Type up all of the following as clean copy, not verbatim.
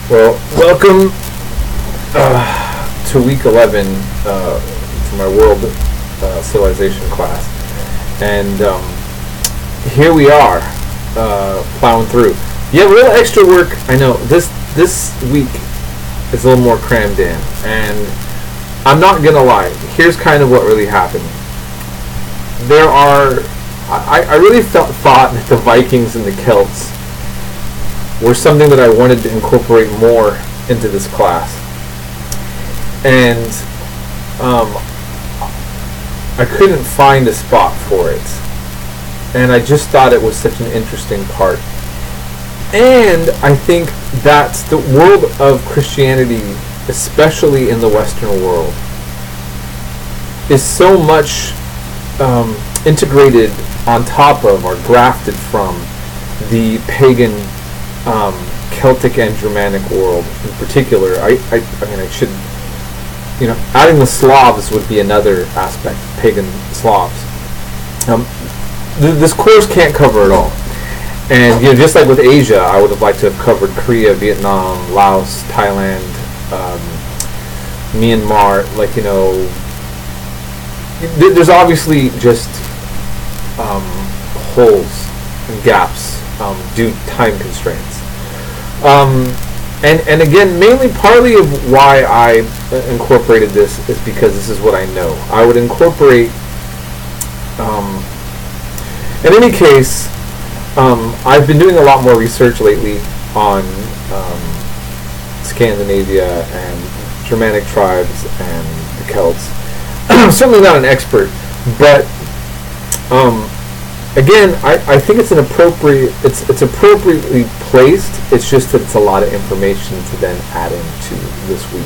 Well, welcome to week 11 for my world civilization class. And here we are, plowing through. You have a little extra work. I know this week is a little more crammed in. And I'm not going to lie. Here's kind of what really happened. I really thought that the Vikings and the Celts were something that I wanted to incorporate more into this class. And I couldn't find a spot for it. And I just thought it was such an interesting part. And I think that the world of Christianity, especially in the Western world, is so much integrated on top of or grafted from the pagan Celtic and Germanic world in particular. I mean, I should, adding the Slavs would be another aspect, pagan Slavs. This course can't cover it all. And, just like with Asia, I would have liked to have covered Korea, Vietnam, Laos, Thailand, Myanmar, there's obviously just holes and gaps due to time constraints. And again, partly of why I incorporated this is because this is what I know. I would incorporate, in any case, I've been doing a lot more research lately on Scandinavia and Germanic tribes and the Celts. I'm certainly not an expert, but again, I think it's it's appropriately placed. It's just that it's a lot of information to then add into this week.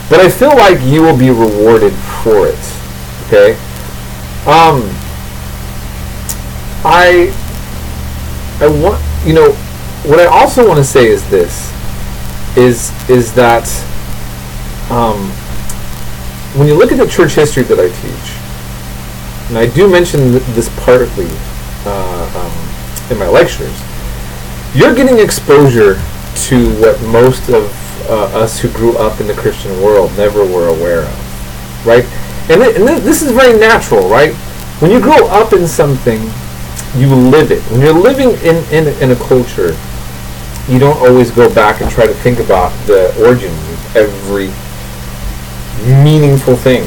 But I feel like you will be rewarded for it. Okay. I want, what I also want to say is this, is that when you look at the church history that I teach, and I do mention this partly in my lectures, you're getting exposure to what most of us who grew up in the Christian world never were aware of, right? And this is very natural, right? When you grow up in something, you live it. When you're living in a culture, you don't always go back and try to think about the origins of every meaningful thing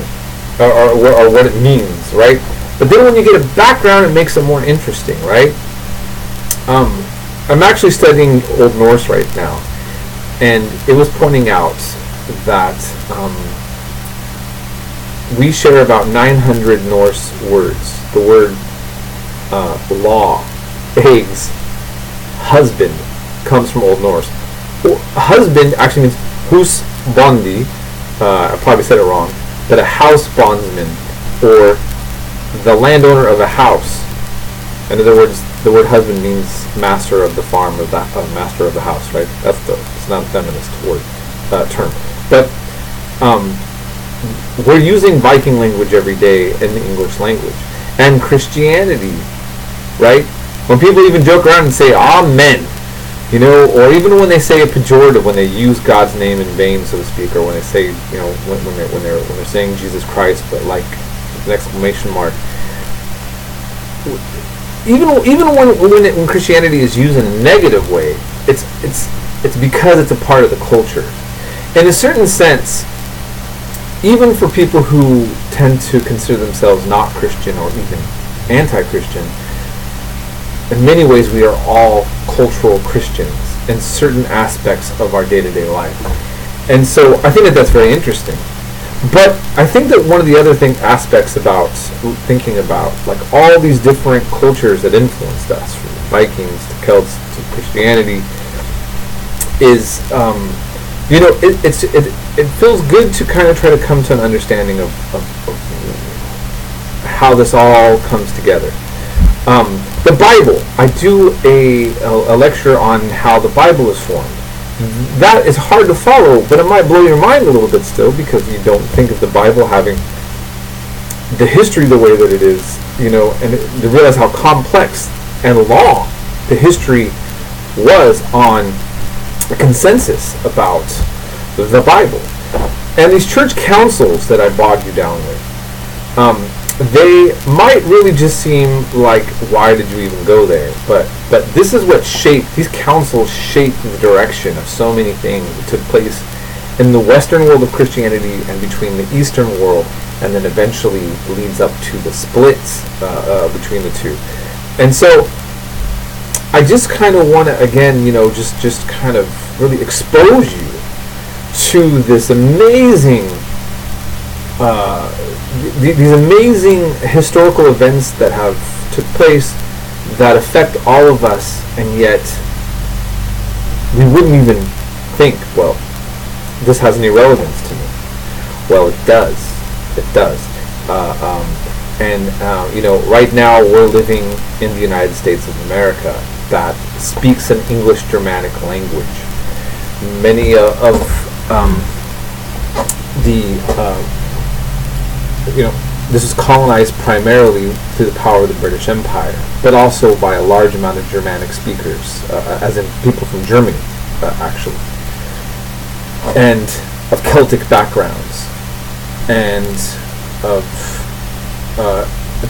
or what it means, right? But then when you get a background, it makes it more interesting, right? I'm actually studying Old Norse right now, and it was pointing out that we share about 900 Norse words. The word law, eggs, husband comes from Old Norse. Husband actually means husbandi. I probably said it wrong, but a house bondsman, or the landowner of a house. In other words, the word husband means master of the farm, or master of the house, right? It's not a feminist term. But we're using Viking language every day in the English language. And Christianity, right? When people even joke around and say amen, or even when they say a pejorative, when they use God's name in vain, so to speak, or when they say, when they're saying Jesus Christ, but like an exclamation mark. Even when Christianity is used in a negative way, it's because it's a part of the culture. In a certain sense, even for people who tend to consider themselves not Christian or even anti-Christian, in many ways we are all cultural Christians in certain aspects of our day-to-day life. And so I think that that's very interesting. But I think that one of the other aspects about thinking about like all these different cultures that influenced us, from the Vikings to Celts to Christianity, is it feels good to kind of try to come to an understanding of how this all comes together. The Bible. I do a lecture on how the Bible is formed. That is hard to follow, but it might blow your mind a little bit still, because you don't think of the Bible having the history the way that it is, and to realize how complex and long the history was on consensus about the Bible. And these church councils that I bogged you down with, they might really just seem like, why did you even go there? But this is what these councils shaped the direction of so many things that took place in the Western world of Christianity and between the Eastern world, and then eventually leads up to the splits between the two. And so I just kind of want to, again, just kind of really expose you to this amazing, these amazing historical events that have took place that affect all of us, and yet we wouldn't even think, well, this has any relevance to me. Well, it does. It does. Right now we're living in the United States of America that speaks an English Germanic language. Many this was colonized primarily through the power of the British Empire, but also by a large amount of Germanic speakers, as in people from Germany, actually, and of Celtic backgrounds, and of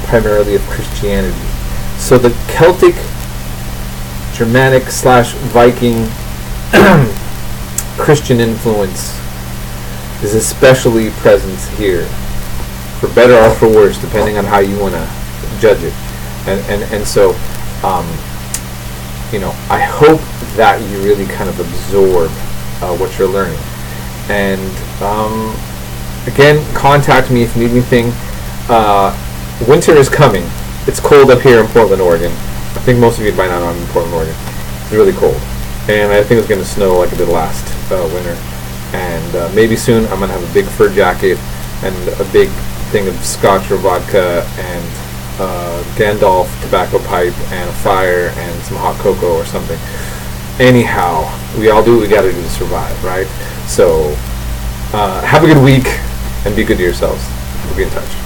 primarily of Christianity. So the Celtic, Germanic / Viking Christian influence is especially present here, for better or for worse, depending on how you want to judge it. And so, I hope that you really kind of absorb what you're learning. And again, contact me if you need anything. Winter is coming. It's cold up here in Portland, Oregon. I think most of you by now know I'm in Portland, Oregon. It's really cold. And I think it's going to snow like it did last winter. And maybe soon I'm going to have a big fur jacket and a big thing of scotch or vodka and Gandalf tobacco pipe and a fire and some hot cocoa or something. Anyhow, we all do what we got to do to survive, right? So have a good week and be good to yourselves. We'll be in touch.